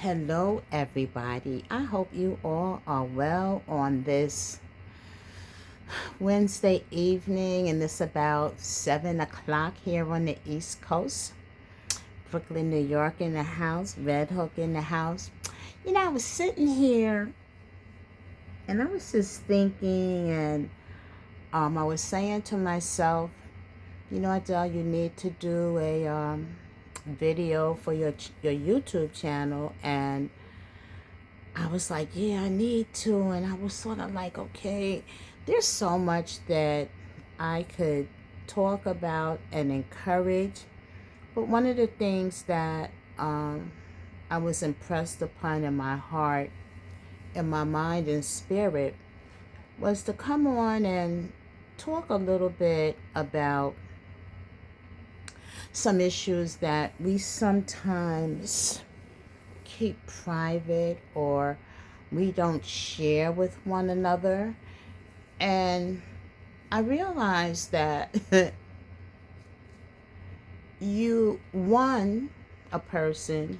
Hello, everybody. I hope you all are well on this Wednesday evening, and it's about 7 o'clock here on the East Coast. Brooklyn, New York in the house, Red Hook in the house. I was sitting here and I was just thinking, and I was saying to myself, Adele, you need to do a video for your YouTube channel. And I was like, yeah, I need to. And I was sort of like, okay, there's so much that I could talk about and encourage. But one of the things that I was impressed upon in my heart, in my mind and spirit, was to come on and talk a little bit about some issues that we sometimes keep private, or we don't share with one another. And I realized that a person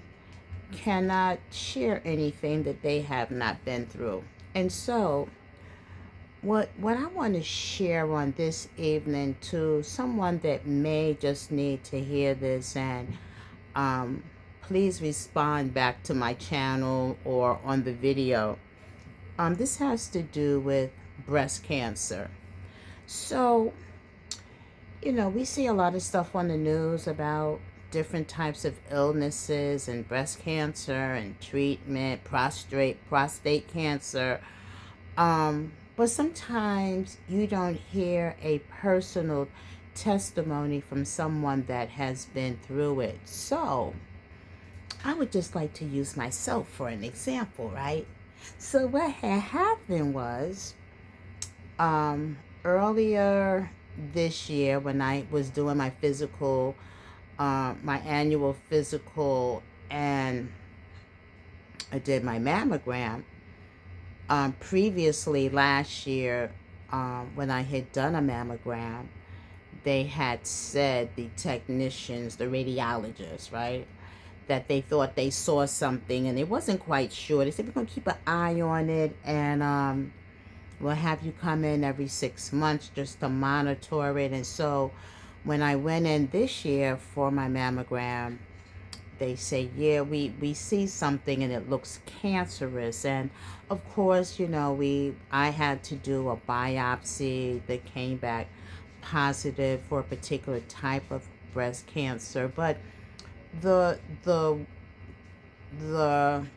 cannot share anything that they have not been through. And so what I want to share on this evening to someone that may just need to hear this, and please respond back to my channel or on the video. This has to do with breast cancer. So, we see a lot of stuff on the news about different types of illnesses and breast cancer and treatment, prostate cancer. But sometimes you don't hear a personal testimony from someone that has been through it. So I would just like to use myself for an example, right? So what had happened was, earlier this year, when I was doing my physical, my annual physical, and I did my mammogram. Previously, last year, when I had done a mammogram, they had said, the technicians, the radiologists, right, that they thought they saw something and they wasn't quite sure. They said, we're going to keep an eye on it, and we'll have you come in every 6 months just to monitor it. And so when I went in this year for my mammogram, they say, yeah, we see something and it looks cancerous. And of course, I had to do a biopsy that came back positive for a particular type of breast cancer. But the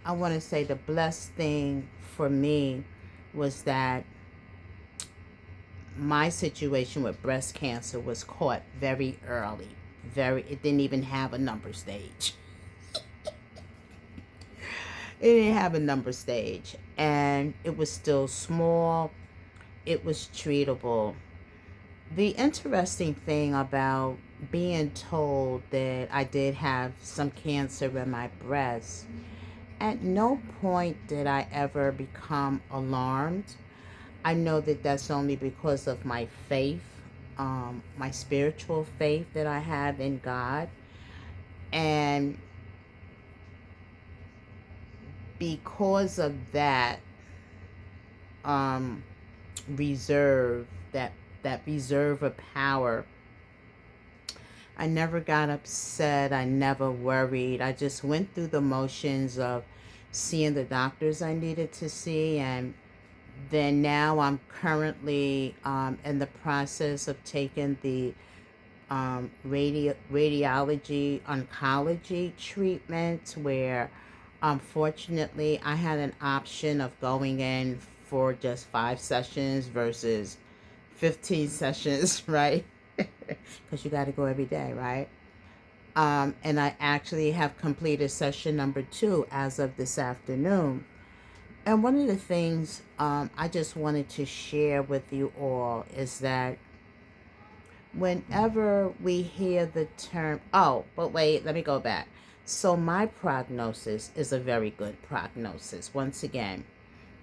I want to say the blessed thing for me was that my situation with breast cancer was caught very early. It didn't even have a number stage. It didn't have a number stage, and it was still small. It was treatable. The interesting thing about being told that I did have some cancer in my breast, at no point did I ever become alarmed. I know that that's only because of my faith, my spiritual faith that I have in God. And because of that reserve, that reserve of power, I never got upset. I never worried. I just went through the motions of seeing the doctors I needed to see. And then now I'm currently in the process of taking the radiology oncology treatment, where unfortunately I had an option of going in for just 5 sessions versus 15 sessions, right? Because you got to go every day, right? And I actually have completed session number 2 as of this afternoon. And one of the things I just wanted to share with you all is that whenever we hear the term, oh, but wait, let me go back. So my prognosis is a very good prognosis. Once again,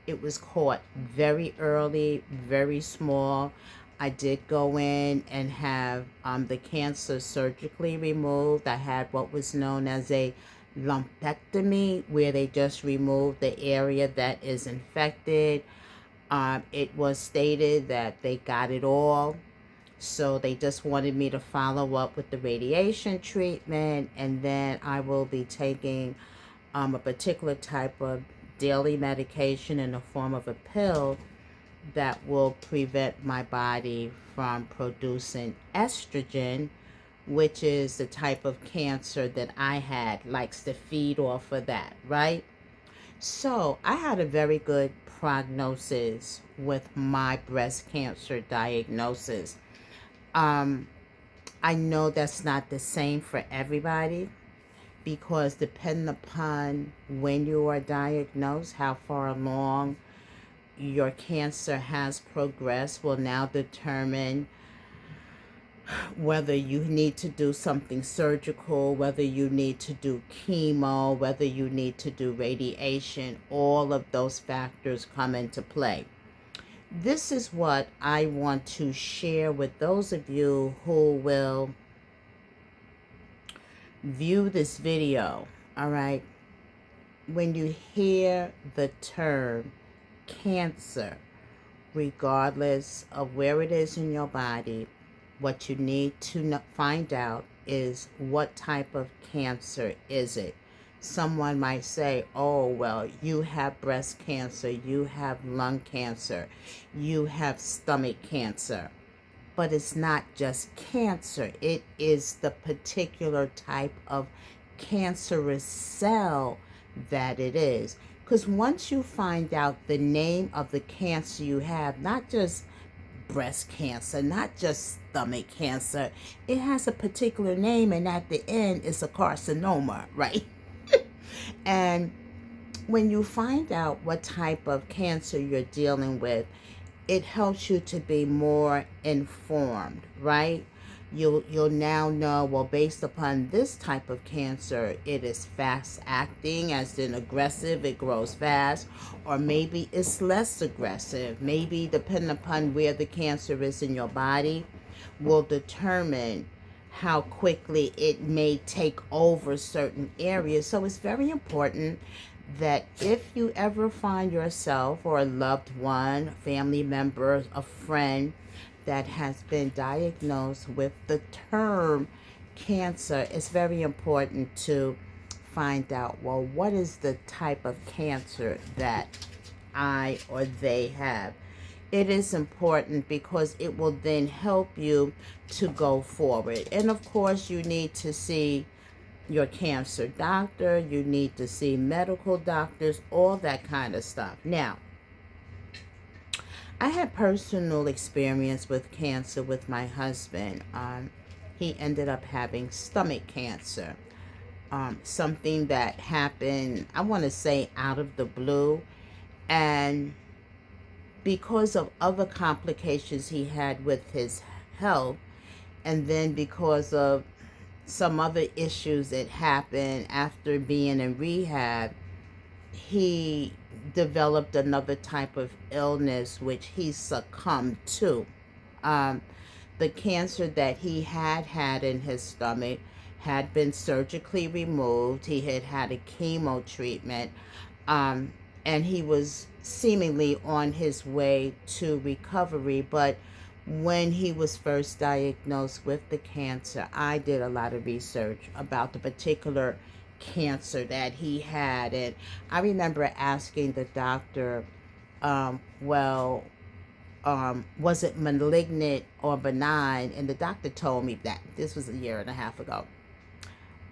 it was caught very early, very small. I did go in and have the cancer surgically removed. I had what was known as a lumpectomy, where they just remove the area that is infected. It was stated that they got it all. So they just wanted me to follow up with the radiation treatment, and then I will be taking a particular type of daily medication in the form of a pill that will prevent my body from producing estrogen, which is the type of cancer that I had, likes to feed off of that, right? So I had a very good prognosis with my breast cancer diagnosis. Um, I know that's not the same for everybody, because depending upon when you are diagnosed, how far along your cancer has progressed will now determine whether you need to do something surgical, whether you need to do chemo, whether you need to do radiation. All of those factors come into play. This is what I want to share with those of you who will view this video. All right. When you hear the term cancer, regardless of where it is in your body, what you need to find out is what type of cancer is it. Someone might say, oh, well, you have breast cancer, you have lung cancer, you have stomach cancer. But it's not just cancer. It is the particular type of cancerous cell that it is. Because once you find out the name of the cancer you have, not just breast cancer, not just stomach cancer, it has a particular name, and at the end it's a carcinoma, right? And when you find out what type of cancer you're dealing with, it helps you to be more informed, right? You'll now know, well, based upon this type of cancer, it is fast acting, as in aggressive, it grows fast, or maybe it's less aggressive. Maybe depending upon where the cancer is in your body will determine how quickly it may take over certain areas. So it's very important that if you ever find yourself or a loved one, family member, a friend that has been diagnosed with the term cancer, it's very important to find out, well, what is the type of cancer that I or they have. It is important because it will then help you to go forward. And of course, you need to see your cancer doctor, you need to see medical doctors, all that kind of stuff. Now, I had personal experience with cancer with my husband. He ended up having stomach cancer. Something that happened, I want to say, out of the blue. And because of other complications he had with his health, and then because of some other issues that happened after being in rehab, he developed another type of illness which he succumbed to. The cancer that he had in his stomach had been surgically removed. He had had a chemo treatment, and he was seemingly on his way to recovery. But when he was first diagnosed with the cancer, I did a lot of research about the particular cancer that he had. And I remember asking the doctor, was it malignant or benign? And the doctor told me that this was a year and a half ago.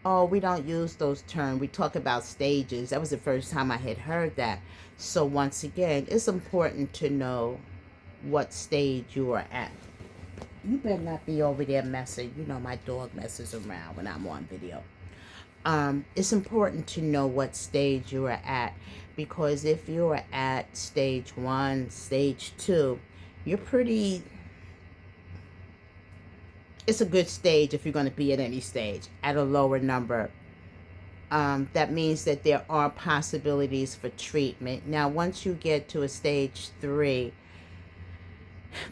Oh, we don't use those terms. We talk about stages. That was the first time I had heard that. So once again, it's important to know what stage you are at. You better not be over there messing. You know, my dog messes around when I'm on video. It's important to know what stage you are at, because if you are at stage 1, stage 2, you're pretty... It's a good stage if you're going to be at any stage. At a lower number, that means that there are possibilities for treatment. Now, once you get to a stage 3,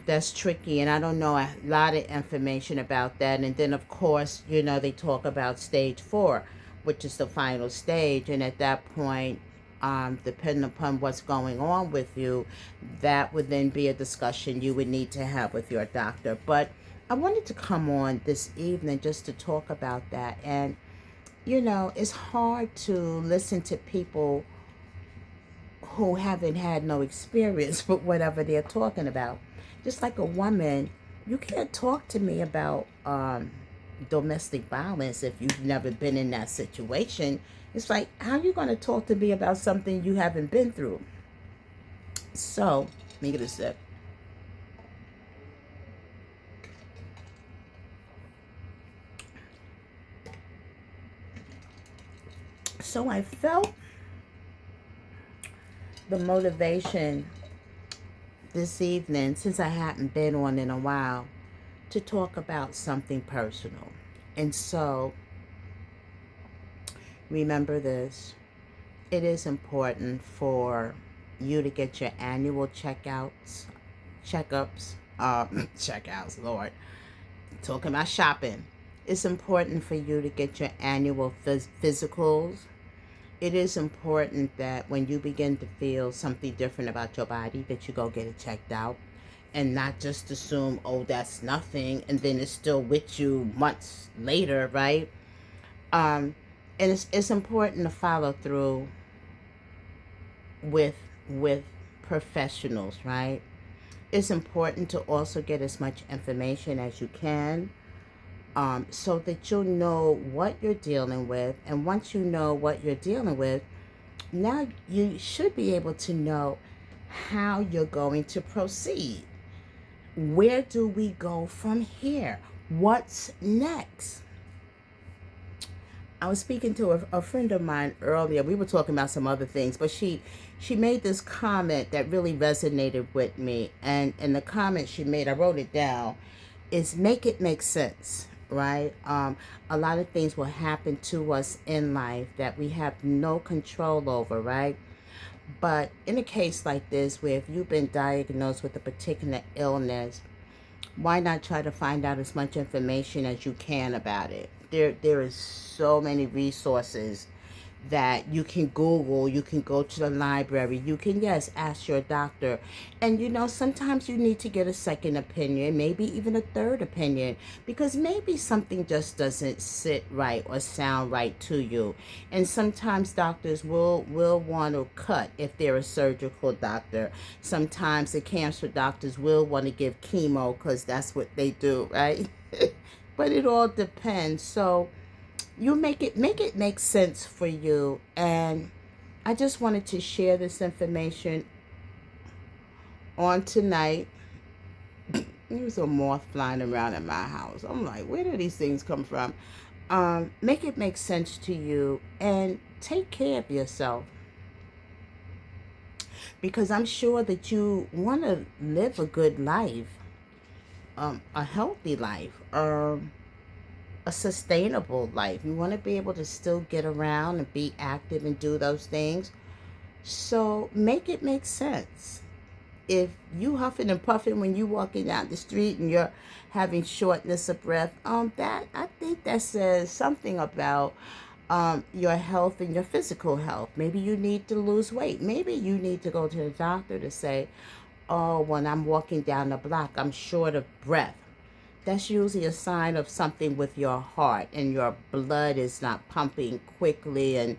that's tricky, and I don't know a lot of information about that. And then, of course, you know, they talk about stage 4. which is the final stage. And at that point, depending upon what's going on with you, that would then be a discussion you would need to have with your doctor. But I wanted to come on this evening just to talk about that. And, it's hard to listen to people who haven't had no experience with whatever they're talking about. Just like a woman, you can't talk to me about domestic violence if you've never been in that situation. It's like, how are you going to talk to me about something you haven't been through? So, let me get a sip. So I felt the motivation this evening, since I hadn't been on in a while, to talk about something personal. And so, remember this. It is important for you to get your annual checkups, checkouts, Lord. Talking about shopping. It's important for you to get your annual physicals. It is important that when you begin to feel something different about your body, that you go get it checked out and not just assume, oh, that's nothing, and then it's still with you months later, right? And it's important to follow through with professionals, right? It's important to also get as much information as you can, so that you'll know what you're dealing with. And once you know what you're dealing with, now you should be able to know how you're going to proceed. Where do we go from here? What's next? I was speaking to a friend of mine earlier. We were talking about some other things, but she made this comment that really resonated with me. And the comment she made, I wrote it down, is make it make sense, right? A lot of things will happen to us in life that we have no control over, right? But in a case like this, where if you've been diagnosed with a particular illness, why not try to find out as much information as you can about it? There is so many resources that you can Google, you can go to the library, you can, yes, ask your doctor. And sometimes you need to get a second opinion, maybe even a third opinion, because maybe something just doesn't sit right or sound right to you. And sometimes doctors will want to cut if they're a surgical doctor. Sometimes the cancer doctors will want to give chemo because that's what they do, right? But it all depends. So you make it make sense for you. And I just wanted to share this information on tonight. There was a moth flying around in my house. I'm like, where do these things come from? Make it make sense to you and take care of yourself, because I'm sure that you want to live a good life, a healthy life, a sustainable life. You want to be able to still get around and be active and do those things. So make it make sense. If you huffing and puffing when you walking down the street and you're having shortness of breath, that I think that says something about your health and your physical health. Maybe you need to lose weight. Maybe you need to go to the doctor to say, oh, when I'm walking down the block, I'm short of breath. That's usually a sign of something with your heart, and your blood is not pumping quickly and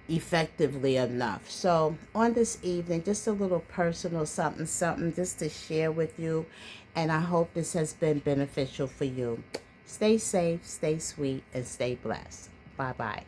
effectively enough. So on this evening, just a little personal something just to share with you. And I hope this has been beneficial for you. Stay safe, stay sweet, and stay blessed. Bye-bye.